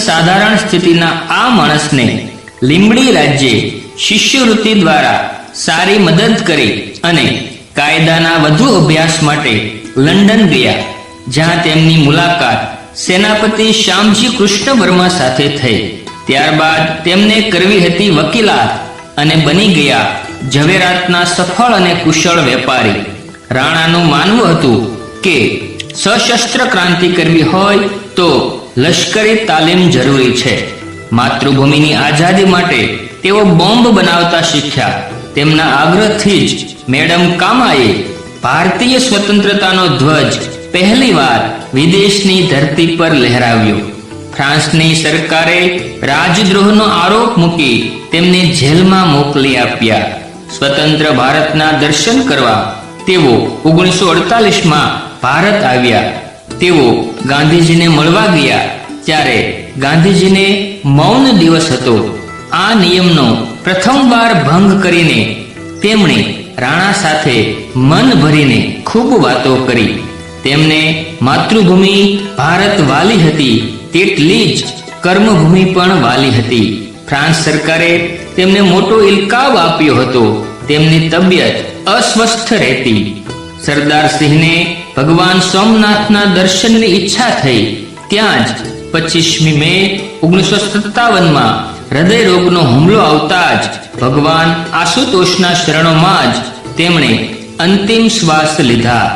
સાધારણ સ્થિતિના આ માણસને લીંબડી રાજ્યે શિષ્યવૃત્તિ દ્વારા સારી મદદ કરી અને કાયદાના વધુ અભ્યાસ માટે લંડન ગયા, જ્યાં તેમની મુલાકાત સેનાપતિ શ્યામજી કૃષ્ણ વર્મા સાથે થઈ. ત્યારબાદ તેમને કરવી હતી વકીલાત અને બની ગયા ઝવેરાતના સફળ અને કુશળ વેપારી. રાણાનું માનવું હતું કે સશસ્ત્ર ક્રાંતિ કરવી હોય તો લશ્કરી તાલીમ જરૂરી છે. માતૃભૂમિની આઝાદી માટે તેઓ બોમ્બ બનાવતા શીખ્યા. તેમના આગ્રહથી જ મેડમ કામાએ ભારતીય સ્વતંત્રતાનો ધ્વજ પહેલીવાર વિદેશની ધરતી પર લહેરાવ્યો. ફ્રાન્સની સરકારે રાજદ્રોહનો આરોપ મૂકી તેમને જેલમાં મોકલી આપ્યા. સ્વતંત્ર ભારતના દર્શન કરવા તેઓ 1948માં ભારત આવ્યા. તેઓ ગાંધીજીને મળવા ગયા ત્યારે ગાંધીજીને મૌન દિવસ હતો. આ નિયમનો પ્રથમવાર ભંગ કરીને તેમણે રાણા સાથે મન ભરીને ખૂબ વાતો કરી. તેમને માતૃભૂમિ ભારત વાલી હતી તેટલી જ કર્મભૂમિ પણ વાલી હતી. ફ્રાન્સ સરકારે તેમને મોટો ઇલકાબ આપ્યો હતો. તેમની તબિયત અસ્વસ્થ રહેતી. સરદાર સિંહને ભગવાન સોમનાથના દર્શનની ઈચ્છા થઈ. ત્યાં જ 25મી મે 1957માં હૃદય રોગનો હુમલો આવતા જ ભગવાન આશુતોષના શરણોમાં જ તેમણે અંતિમ શ્વાસ લીધા.